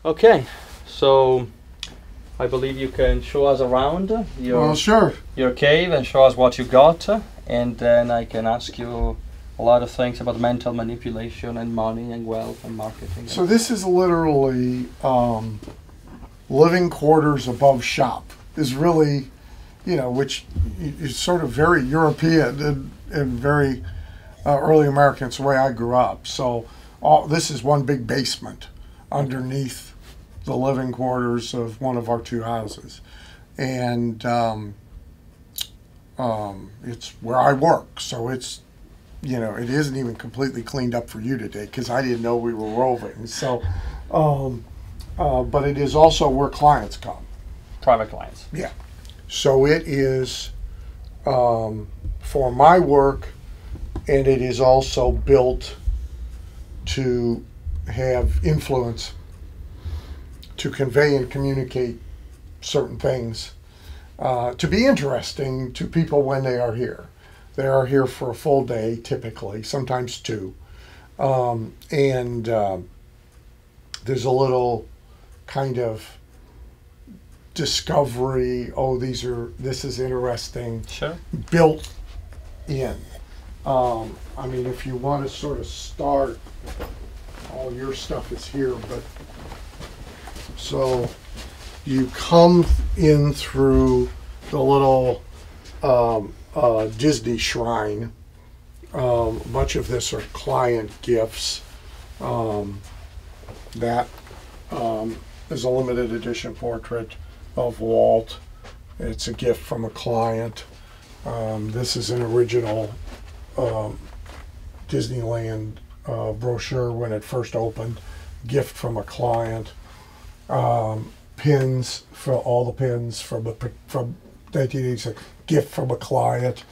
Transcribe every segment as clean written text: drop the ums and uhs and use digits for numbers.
Okay, so I believe you can show us around Well, sure. your cave and show us what you got, and then I can ask you a lot of things about mental manipulation and money and wealth and marketing. So this is literally living quarters above shop. Is really, you know, which is sort of very European and very early American. It's the way I grew up. So this is one big basement underneath the living quarters of one of our two houses, and it's where I work. So it's, you know, it isn't even completely cleaned up for you today because I didn't know we were roving. So, but it is also where clients come. Private clients. Yeah. So it is for my work, and it is also built to have influence, to convey and communicate certain things, to be interesting to people when they are here. They are here for a full day, typically, sometimes two. And there's a little kind of discovery, oh, this is interesting, Sure. built in. I mean, if you want to sort of start, all your stuff is here, but so you come in through the little Disney shrine. Much of this are client gifts. That is a limited edition portrait of Walt. It's a gift from a client. This is an original Disneyland brochure when it first opened. Gift from a client. Pins, for all the pins from 1986. Gift from a client.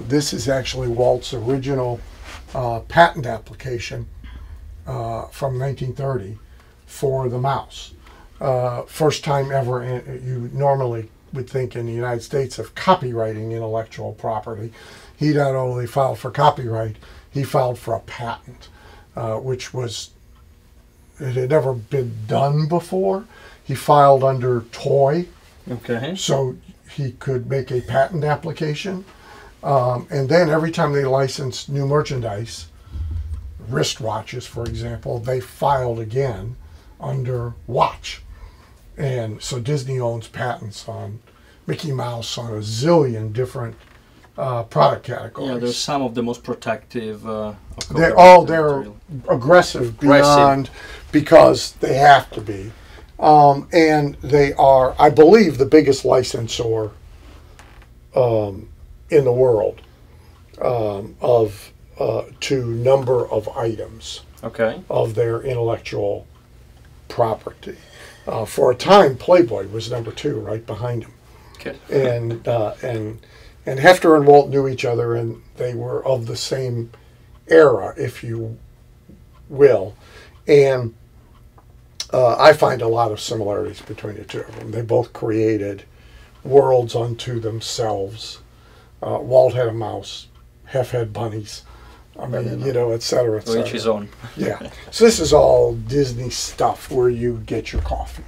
This is actually Walt's original patent application from 1930 for the mouse. First time ever. You normally would think in the United States of copywriting intellectual property. He not only filed for copyright, he filed for a patent, which was, it had never been done before. He filed under toy, Okay. so he could make a patent application. And then every time they licensed new merchandise, wristwatches, for example, they filed again under watch. And so Disney owns patents on Mickey Mouse on a zillion different product categories. Yeah, they're some of the most protective. They're aggressive beyond, because they have to be. And they are, I believe, the biggest licensor in the world to number of items. Okay. Of their intellectual property. For a time, Playboy was number 2, right behind him. Okay. And Hefner and Walt knew each other, and they were of the same era, if you will. And I find a lot of similarities between the two of them. They both created worlds unto themselves. Walt had a mouse. Hef had bunnies. I mean, you know, et cetera, et cetera. Each his own. Yeah. So this is all Disney stuff where you get your coffee.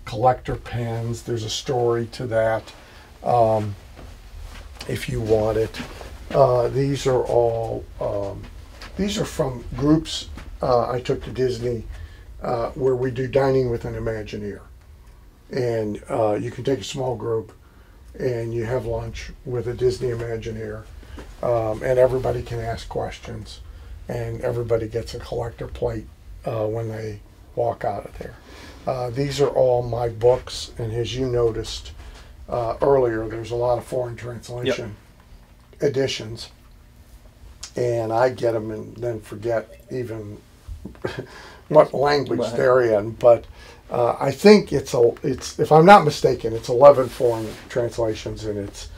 Collector pens. There's a story to that. If you want it. These are all, these are from groups I took to Disney where we do dining with an Imagineer. And you can take a small group and you have lunch with a Disney Imagineer. And everybody can ask questions, and everybody gets a collector plate when they walk out of there. These are all my books, and as you noticed earlier, there's a lot of foreign translation editions, and I get them and then forget even what language they're in. But I think it's if I'm not mistaken, it's 11 foreign translations, and it's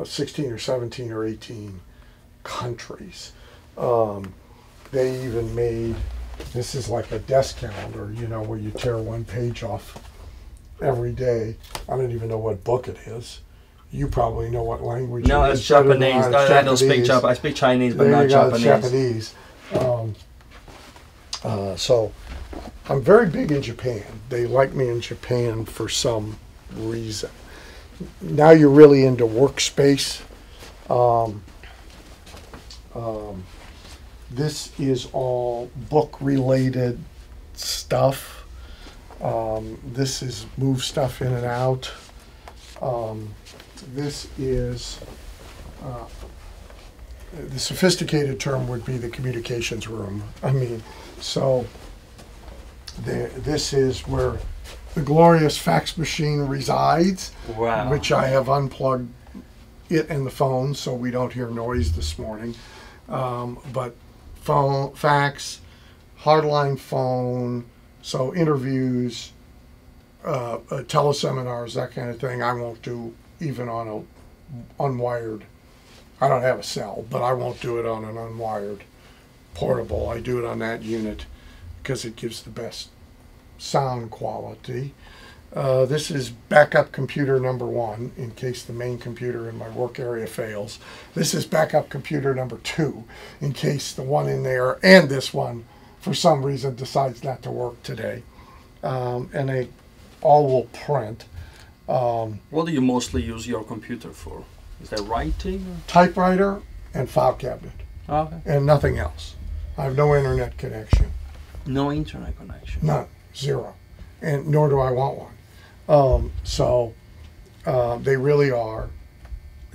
16 or 17 or 18 countries. They even made, this is like a desk calendar, you know, where you tear one page off every day. I don't even know what book it is. You probably know what language no, it is. It's Japanese. I don't speak Japanese. I speak Chinese, but not Japanese. Japanese. So I'm very big in Japan. They like me in Japan for some reason. Now you're really into workspace. This is all book-related stuff. This is move stuff in and out. This is, the sophisticated term would be the communications room. I mean, so this is where the glorious fax machine resides, Wow. which I have unplugged it and the phone so we don't hear noise this morning. But phone, fax, hardline phone, so interviews, teleseminars, that kind of thing, I won't do even on a unwired. I don't have a cell, but I won't do it on an unwired portable. I do it on that unit because it gives the best sound quality. This is backup computer number 1 in case the main computer in my work area fails. This is backup computer number 2 in case the one in there and this one for some reason decides not to work today. And they all will print. What do you mostly use your computer for? Is that writing? Typewriter and file cabinet. Okay. And nothing else. I have no internet connection. No internet connection. None. Zero. And nor do I want one. They really are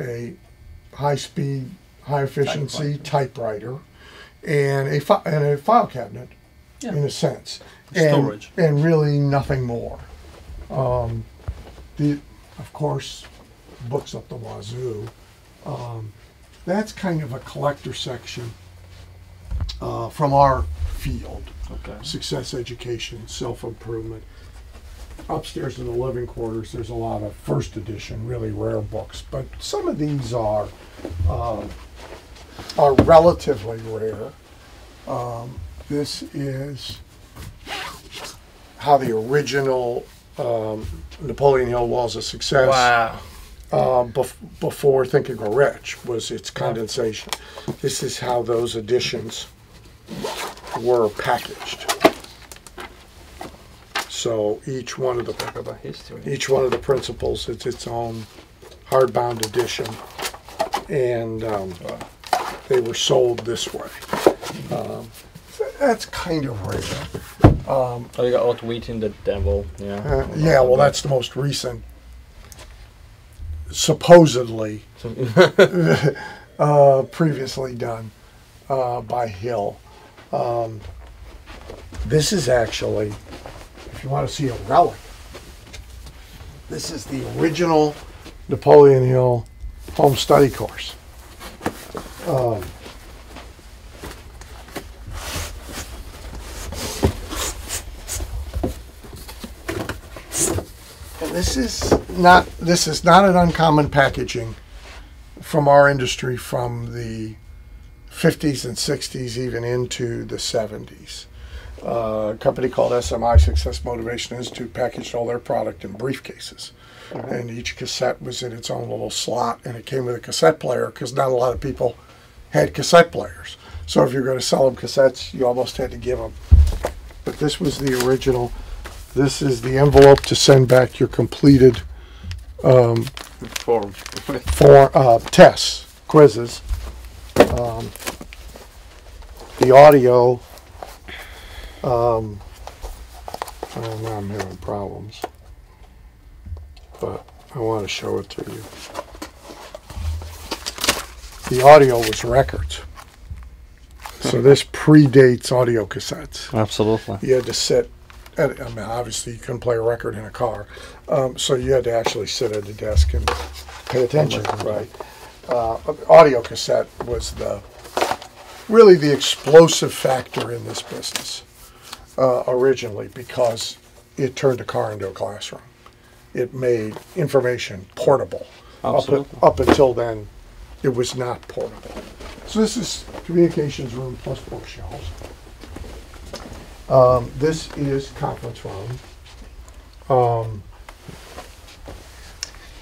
a high-speed, high-efficiency typewriter and a file cabinet, Yeah. in a sense. Storage. And really nothing more. Of course, books up the wazoo. That's kind of a collector section from our field. Okay. Success education, self-improvement. Upstairs in the living quarters, there's a lot of first edition, really rare books, but some of these are relatively rare. This is how the original Napoleon Hill Walls of Success, Wow. before Think and Grow Rich, was its condensation. This is how those editions were packaged. So each one of the principles, it's its own hardbound edition, and they were sold this way. That's kind of rare. Oh, you got Outwitting the Devil. Yeah. Yeah, well, that's the most recent, supposedly previously done by Hill. This is actually, if you want to see a relic, this is the original Napoleon Hill home study course. And this is not an uncommon packaging from our industry from the 50s and 60s, even into the 70s. A company called SMI, Success Motivation Institute, packaged all their product in briefcases. And each cassette was in its own little slot, and it came with a cassette player because not a lot of people had cassette players. So if you're going to sell them cassettes, you almost had to give them. But this was the original. This is the envelope to send back your completed Form. tests, quizzes. The audio, now I'm having problems, but I want to show it to you. The audio was records. So this predates audio cassettes. Absolutely. You had to sit, I mean, obviously you couldn't play a record in a car, so you had to actually sit at a desk and pay attention, right? Audio cassette was really the explosive factor in this business originally, because it turned a car into a classroom. It made information portable. Up until then, it was not portable. So this is communications room plus bookshelves. This is conference room.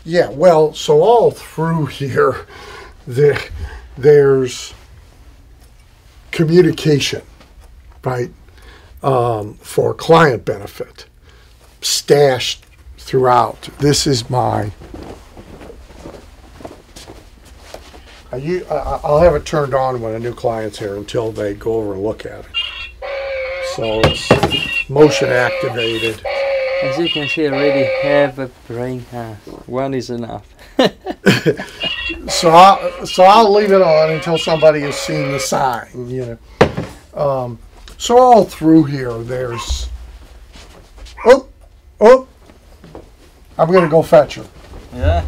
Yeah, well, so all through here, there's communication, right? for client benefit, stashed throughout. This is my, I'll have it turned on when a new client's here until they go over and look at it. So it's motion activated. As you can see, I already have a brain. One is enough. So I'll leave it on until somebody has seen the sign, you know. So all through here, there's, oh, I'm gonna go fetch her. Yeah.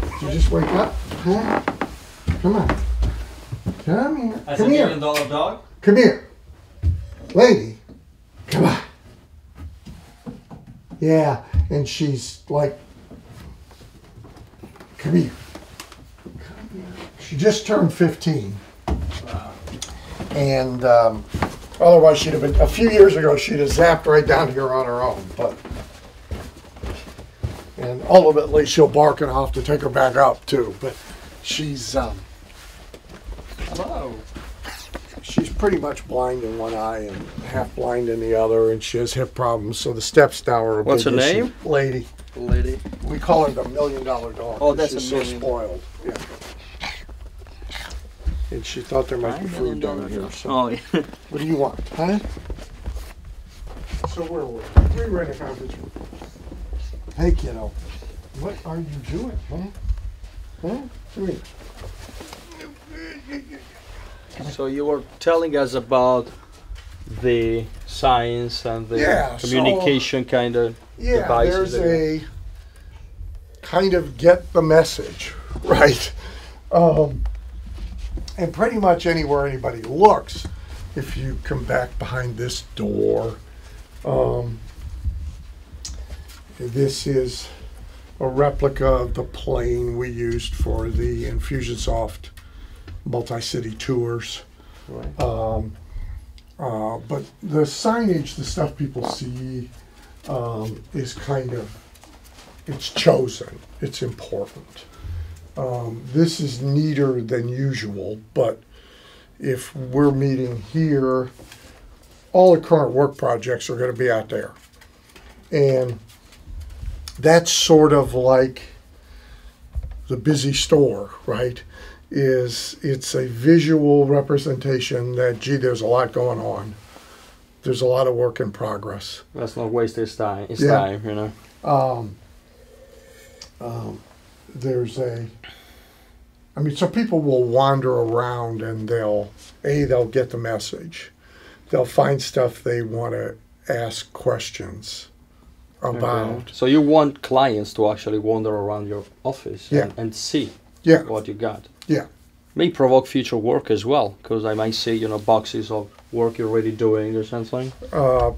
Did you just wake up? Huh? Come on. Come here. As Come a here. $1 million dog. Come here. Lady, come on. Yeah, and she's like, come here. Come here. She just turned 15. Wow. And otherwise she'd have been, a few years ago, she'd have zapped right down here on her own. And ultimately she'll bark it off to take her back up too. But she's, Hello. she's pretty much blind in one eye and half blind in the other, and she has hip problems, so the steps now are a What's big her issue. name? Lady. Lady. We call her the $1 million dog. Oh, that's she's a so million. spoiled. Yeah. And she thought there might be food down here. So Oh, yeah. what do you want, huh? So where were we? We were in a conference room. Hey, kiddo. What are you doing, huh? Huh? Come here. So you were telling us about the science and the communication kind of devices. There's a kind of get the message, right? And pretty much anywhere anybody looks, if you come back behind this door, this is a replica of the plane we used for the Infusionsoft multi-city tours. Right. But the signage, the stuff people see, is kind of, it's chosen, it's important. This is neater than usual, but if we're meeting here, all the current work projects are going to be out there. And that's sort of like the busy store, right? It's a visual representation that, gee, there's a lot going on. There's a lot of work in progress. Let's not waste this time. It's Yeah. time, you know. There's so people will wander around and they'll get the message. They'll find stuff they want to ask questions about. Okay. So you want clients to actually wander around your office and see what you got. Yeah. May provoke future work as well, because I might see, you know, boxes of work you're already doing or something.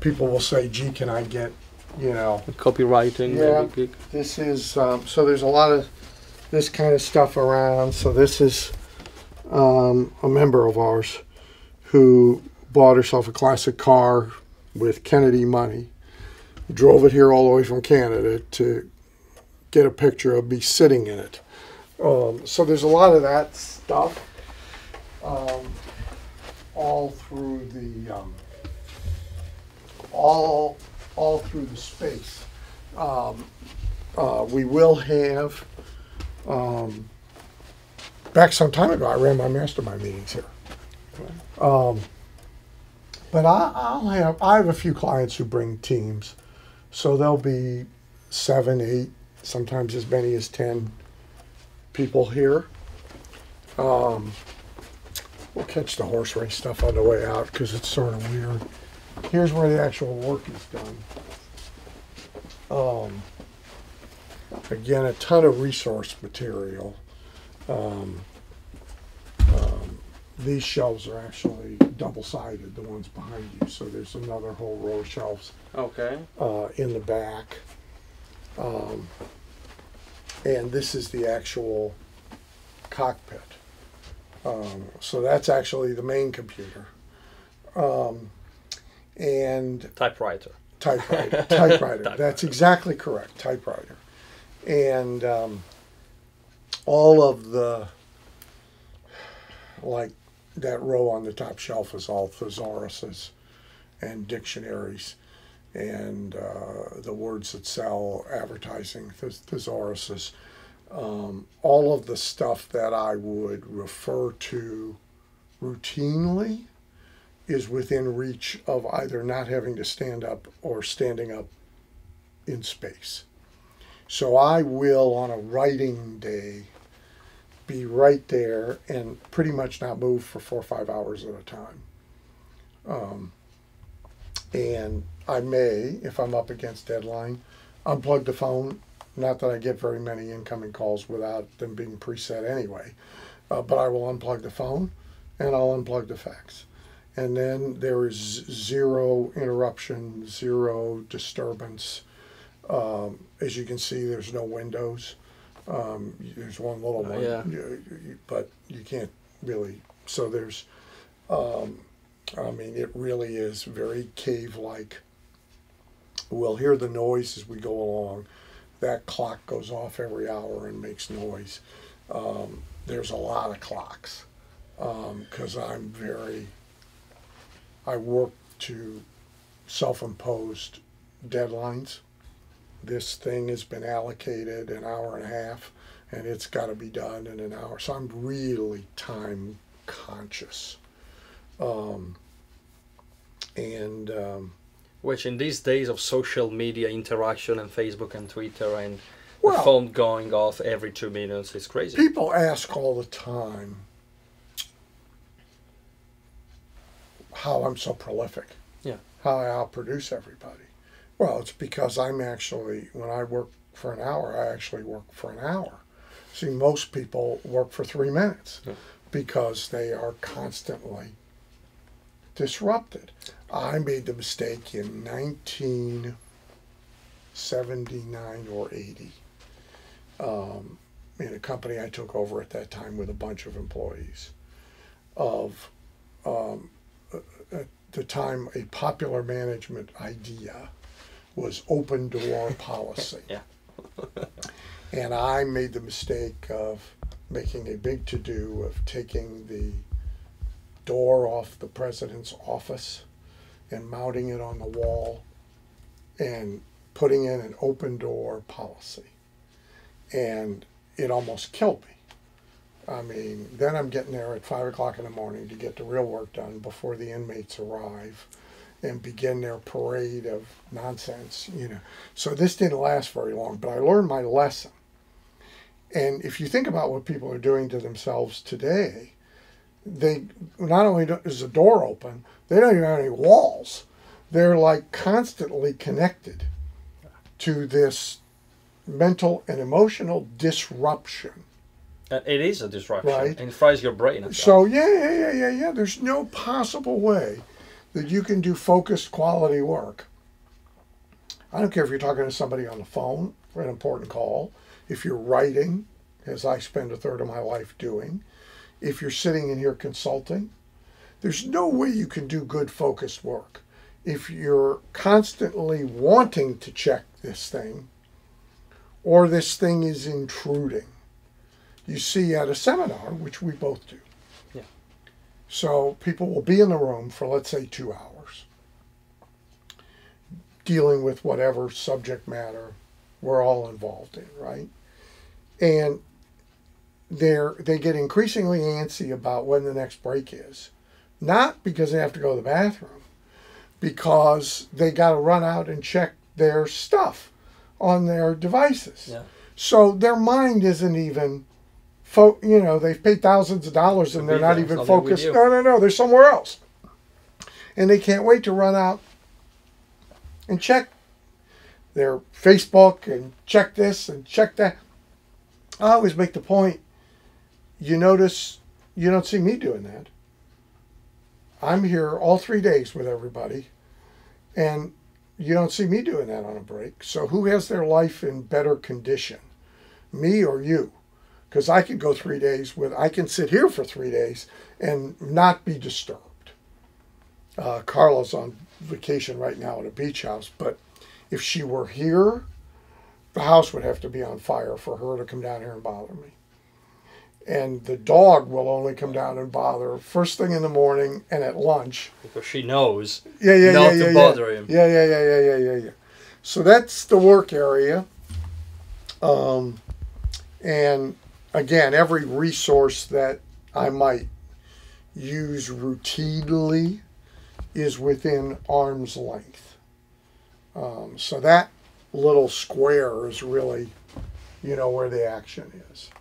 People will say, gee, can I get, you know. Copywriting. Yeah, maybe. this is, so there's a lot of this kind of stuff around. So this is a member of ours who bought herself a classic car with Kennedy money, drove it here all the way from Canada to get a picture of me sitting in it. So there's a lot of that stuff all through the all through the space. We will have back some time ago, I ran my mastermind meetings here. But I have a few clients who bring teams, so there'll be 7, 8, sometimes as many as 10 people here. We'll catch the horse race stuff on the way out because it's sort of weird. Here's where the actual work is done. Again, a ton of resource material. These shelves are actually double-sided, the ones behind you, so there's another whole row of shelves in the back. And this is the actual cockpit. So that's actually the main computer. And Typewriter. Typewriter. That's exactly correct, typewriter. And all of the, like that row on the top shelf is all thesauruses and dictionaries and the words that sell, advertising, thesauruses, all of the stuff that I would refer to routinely is within reach of either not having to stand up or standing up in space. So I will, on a writing day, be right there and pretty much not move for 4 or 5 hours at a time. And I may, if I'm up against deadline, unplug the phone. Not that I get very many incoming calls without them being preset anyway, but I will unplug the phone and I'll unplug the fax. And then there is zero interruption, zero disturbance. As you can see, there's no windows. There's one little one, yeah. But you can't really. So there's, I mean, it really is very cave-like. We'll hear the noise as we go along. That clock goes off every hour and makes noise. There's a lot of clocks because I work to self-imposed deadlines. This thing has been allocated an hour and a half and it's got to be done in an hour. So I'm really time conscious. Which in these days of social media interaction and Facebook and Twitter and Well, the phone going off every 2 minutes is crazy. people ask all the time how I'm so prolific. Yeah. How I outproduce everybody. Well, it's because I'm actually, when I work for an hour, I actually work for an hour. See, most people work for 3 minutes because they are constantly disrupted. I made the mistake in 1979 or 80 in a company I took over at that time with a bunch of employees of, at the time, a popular management idea was open door policy. Yeah. And I made the mistake of making a big to-do of taking the door off the president's office and mounting it on the wall and putting in an open door policy. And it almost killed me. I mean, then I'm getting there at 5 o'clock in the morning to get the real work done before the inmates arrive and begin their parade of nonsense, you know. So this didn't last very long, but I learned my lesson. And if you think about what people are doing to themselves today, they not only is the door open, they don't even have any walls. They're like constantly connected to this mental and emotional disruption. It is a disruption. Right. And it fries your brain. As So well. yeah. There's no possible way that you can do focused quality work. I don't care if you're talking to somebody on the phone for an important call, if you're writing, as I spend a third of my life doing, if you're sitting in here consulting. There's no way you can do good focused work if you're constantly wanting to check this thing or this thing is intruding. You see at a seminar, which we both do. Yeah. So people will be in the room for, let's say, 2 hours, dealing with whatever subject matter we're all involved in, right? And they get increasingly antsy about when the next break is. Not because they have to go to the bathroom, because they got to run out and check their stuff on their devices. Yeah. So their mind isn't even, they've paid thousands of dollars and they're not even focused. No, they're somewhere else. And they can't wait to run out and check their Facebook and check this and check that. I always make the point, you notice you don't see me doing that. I'm here all 3 days with everybody, and you don't see me doing that on a break. So who has their life in better condition, me or you? Because I could go 3 days I can sit here for 3 days and not be disturbed. Carla's on vacation right now at a beach house, but if she were here, the house would have to be on fire for her to come down here and bother me. And the dog will only come down and bother first thing in the morning and at lunch. Because she knows Yeah, not to bother him. Yeah. So that's the work area. And again, every resource that I might use routinely is within arm's length. So that little square is really, where the action is.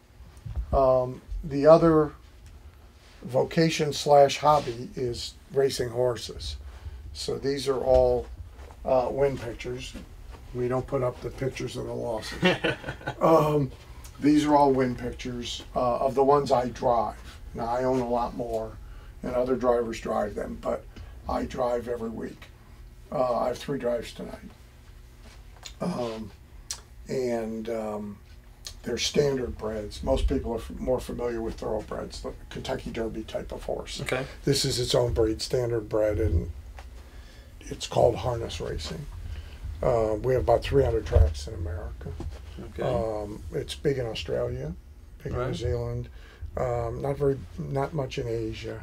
The other vocation/hobby is racing horses. So these are all win pictures. We don't put up the pictures of the losses. These are all win pictures of the ones I drive. Now, I own a lot more, and other drivers drive them, but I drive every week. I have 3 drives tonight. They're standard breds. Most people are more familiar with thoroughbreds, the Kentucky Derby type of horse. Okay. This is its own breed, standard bred, and it's called harness racing. We have about 300 tracks in America. Okay. It's big in Australia, big in New Zealand, not much in Asia.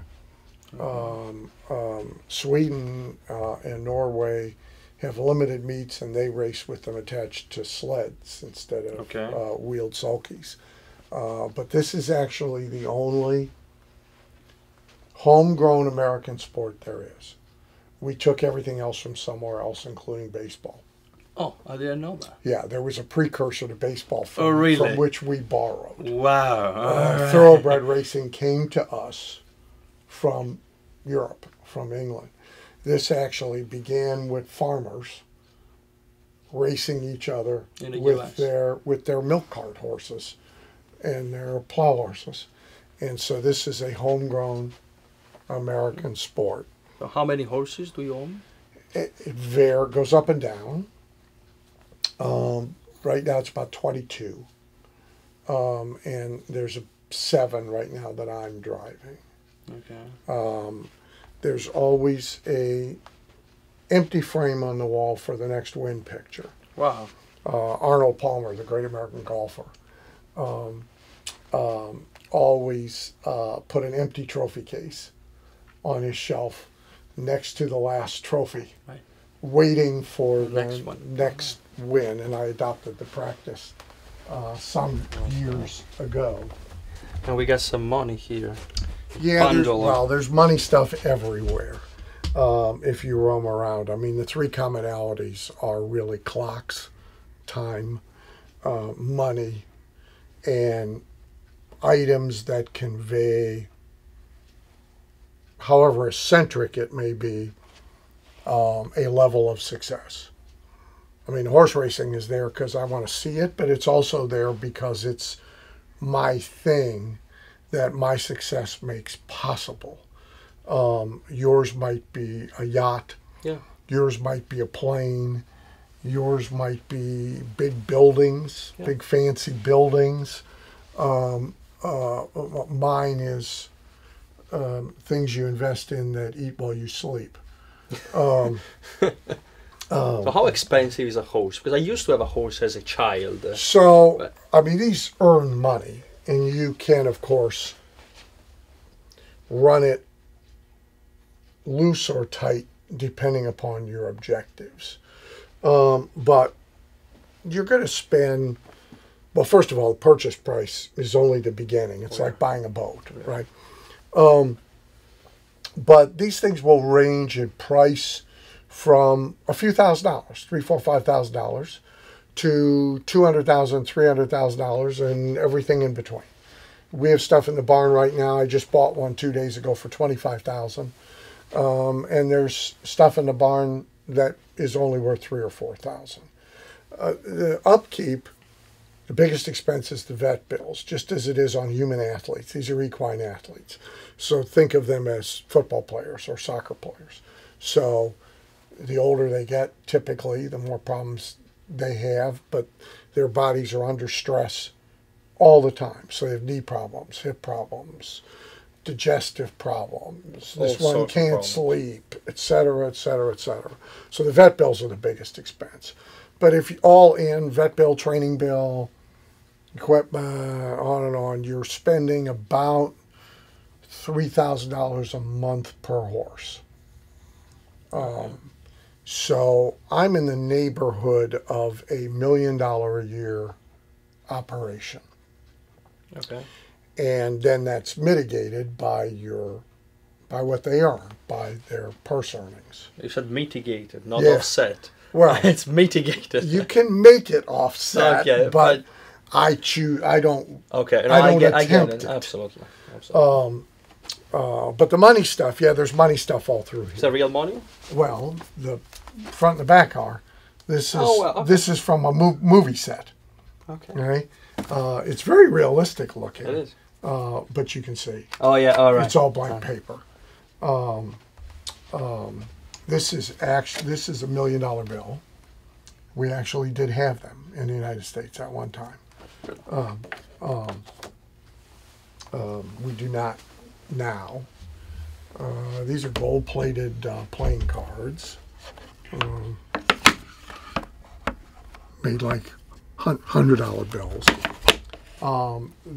Sweden and Norway have limited meets, and they race with them attached to sleds instead of wheeled sulkies. But this is actually the only homegrown American sport there is. We took everything else from somewhere else, including baseball. Oh, I didn't know that. Yeah, there was a precursor to baseball from which we borrowed. Wow. Thoroughbred racing came to us from Europe, from England. This actually began with farmers racing each other with their milk cart horses and their plow horses. And so this is a homegrown American sport. So how many horses do you own? It goes up and down. Right now it's about 22. And there's 7 right now that I'm driving. Okay. There's always a empty frame on the wall for the next win picture. Wow. Arnold Palmer, the great American golfer, always put an empty trophy case on his shelf next to the last trophy, waiting for the next win. And I adopted the practice some years ago. And we got some money here. Yeah, there's money stuff everywhere if you roam around. I mean, the 3 commonalities are really clocks, time, money, and items that convey, however eccentric it may be, a level of success. I mean, horse racing is there because I want to see it, but it's also there because it's my thing that my success makes possible. Yours might be a yacht. Yeah. Yours might be a plane. Yours might be big buildings, big fancy buildings. Mine is things you invest in that eat while you sleep. So how expensive is a horse? Because I used to have a horse as a child. I mean, these earn money. And you can, of course, run it loose or tight depending upon your objectives. But you're going to spend, well, first of all, the purchase price is only the beginning. It's like buying a boat, right? But these things will range in price from a few $1,000s, $3,000, $4,000, $5,000, to $200,000, $300,000, and everything in between. We have stuff in the barn right now. I just bought one 2 days ago for $25,000, and there's stuff in the barn that is only worth $3,000 or $4,000. The upkeep, the biggest expense is the vet bills, just as it is on human athletes. These are equine athletes, so think of them as football players or soccer players. So the older they get, typically, the more problems they have, but their bodies are under stress all the time. So they have knee problems, hip problems, digestive problems. This one can't sleep, etc., etc., etc. So the vet bills are the biggest expense. But if all in, vet bill, training bill, equipment, on and on, you're spending about $3,000 a month per horse. So I'm in the neighborhood of $1 million a year operation. Okay. And then that's mitigated by what they earn, by their purse earnings. You said mitigated, not Yeah. offset. Well, It's mitigated. you can make it offset, Okay, but I don't. Okay, no, I don't I get attempt it. it. Absolutely. But the money stuff, yeah, there's money stuff all through Is here. that real money? Well, the front and the back are. This is Okay. this is from a movie set. Okay. Right? It's very realistic looking. It is. But you can see Oh yeah, all right. it's all blank paper. This is $1 million bill. We actually did have them in the United States at one time. We do not now. These are gold-plated playing cards, made like $100 bills.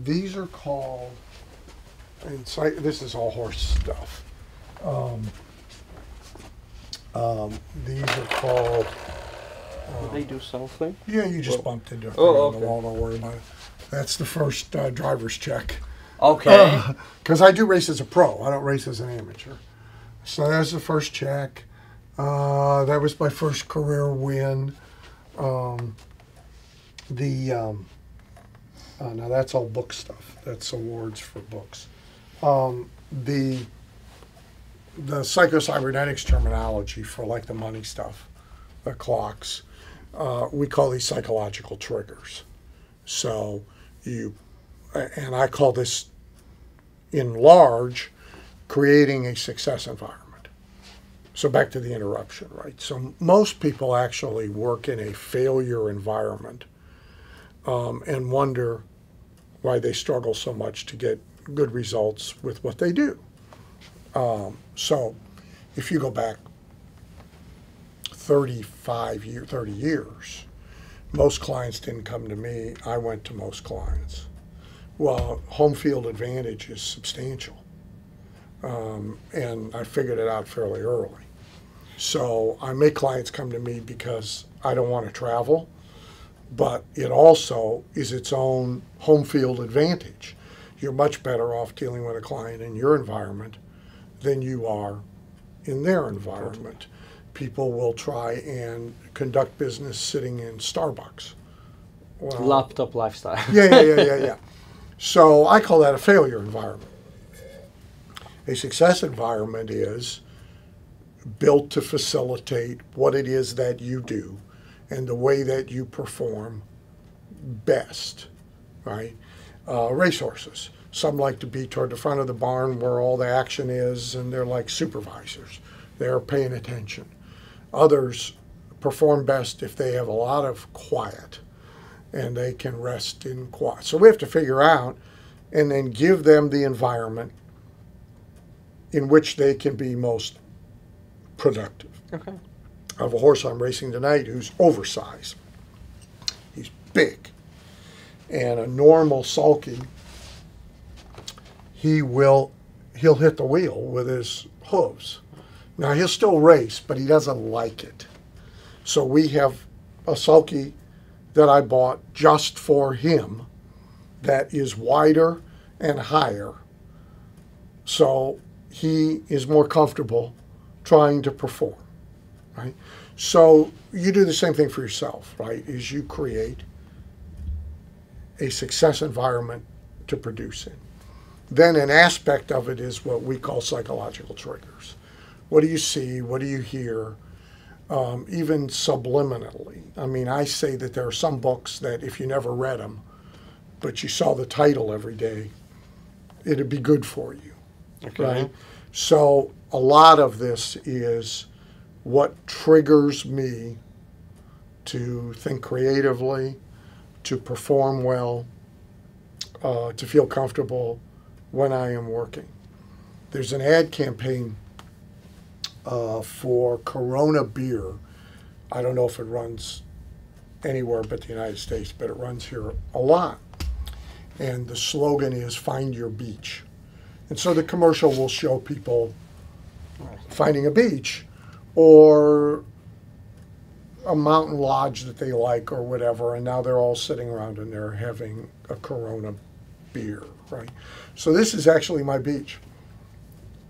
These are called, and this is all horse stuff. These are called. They do something. Yeah, you just bumped into it Oh, on the wall. Don't worry about it. That's the first driver's check. Okay. Because I do race as a pro. I don't race as an amateur. So there's the first check. That was my first career win. Now that's all book stuff. That's awards for books. The psychocybernetics terminology for like the money stuff, the clocks, we call these psychological triggers. So and I call this in large, creating a success environment. So back to the interruption, right? So most people actually work in a failure environment and wonder why they struggle so much to get good results with what they do. So if you go back 30 years, most clients didn't come to me. I went to most clients. Well, home field advantage is substantial. And I figured it out fairly early. So I make clients come to me because I don't want to travel, but it also is its own home field advantage. You're much better off dealing with a client in your environment than you are in their environment. People will try and conduct business sitting in Starbucks. Well, Laptop lifestyle. yeah. So I call that a failure environment. A success environment is built to facilitate what it is that you do and the way that you perform best, right? Racehorses. Some like to be toward the front of the barn where all the action is, and they're like supervisors. They're paying attention. Others perform best if they have a lot of quiet and they can rest in quiet. So we have to figure out and then give them the environment in which they can be most productive. Okay. I have a horse I'm racing tonight who's oversized. He's big. And a normal sulky, he'll hit the wheel with his hooves. Now he'll still race, but he doesn't like it. So we have a sulky that I bought just for him that is wider and higher. So he is more comfortable trying to perform, right? So you do the same thing for yourself, right? Is you create a success environment to produce in. Then an aspect of it is what we call psychological triggers. What do you see? What do you hear? Even subliminally. I mean, I say that there are some books that if you never read them, but you saw the title every day, it'd be good for you, Okay. right? So a lot of this is what triggers me to think creatively, to perform well, to feel comfortable when I am working. There's an ad campaign for Corona beer. I don't know if it runs anywhere but the United States, but it runs here a lot. and the slogan is "Find Your Beach." And so the commercial will show people finding a beach or a mountain lodge that they like or whatever, and now they're all sitting around and they're having a Corona beer, right? So this is actually my beach.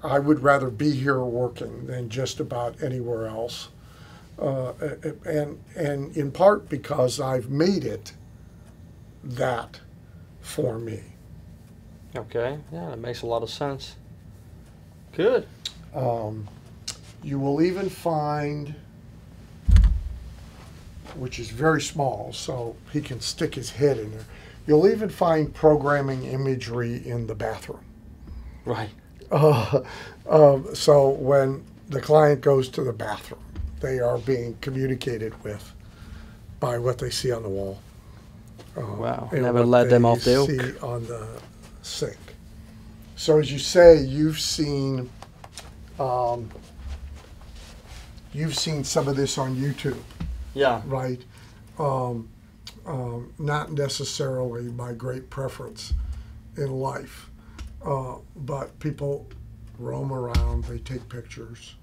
I would rather be here working than just about anywhere else, and in part because I've made it that for me. Okay, yeah, that makes a lot of sense. Good. You will even find, which is very small, so he can stick his head in there. You'll even find programming imagery in the bathroom. Right. So when the client goes to the bathroom, they are being communicated with by what they see on the wall. Wow, and never what let them they off the hook. see on the sink. So as you say, you've seen some of this on YouTube, Yeah. right? Not necessarily my great preference in life, but people roam around, they take pictures.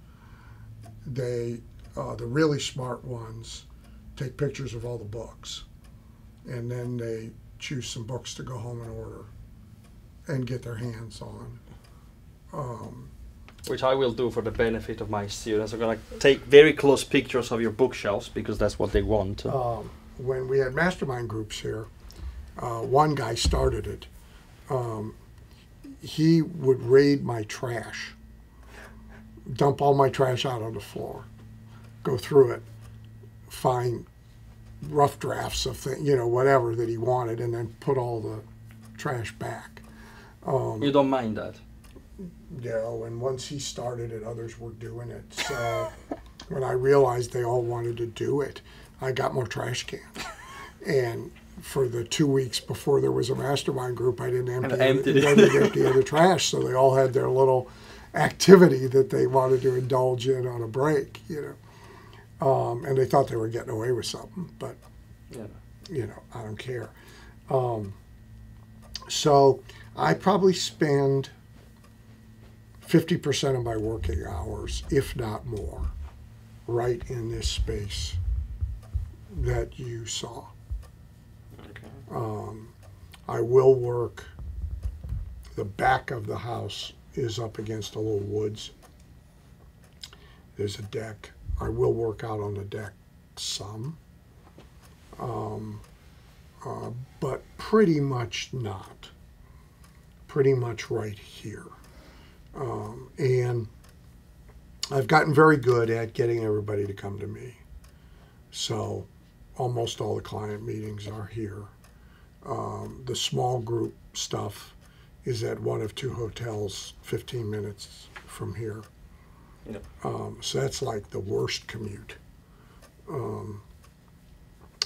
The really smart ones take pictures of all the books, and then they choose some books to go home and order and get their hands on. Which I will do for the benefit of my students. I'm going to take very close pictures of your bookshelves because that's what they want. When we had mastermind groups here, one guy started it. He would raid my trash, dump all my trash out on the floor, go through it, find rough drafts of things, whatever that he wanted, and then put all the trash back. You don't mind that? And once he started it, others were doing it. So when I realized they all wanted to do it, I got more trash cans. And for the 2 weeks before there was a mastermind group, I didn't empty the trash. So they all had their little activity that they wanted to indulge in on a break, and they thought they were getting away with something, but I don't care. So I probably spend 50% of my working hours, if not more, right in this space that you saw. Okay. I will work. The back of the house is up against a little woods. There's a deck. I will work out on the deck some, but pretty much not. Pretty much right here. And I've gotten very good at getting everybody to come to me. So almost all the client meetings are here. The small group stuff is at one of two hotels 15 minutes from here. Yep. So that's like the worst commute.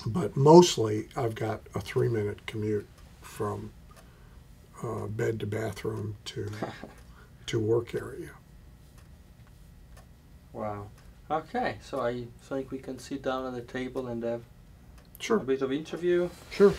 But mostly I've got a 3-minute commute from bed to bathroom to work area. Wow. Okay, so I think we can sit down at the table and have Sure. a bit of interview. Sure.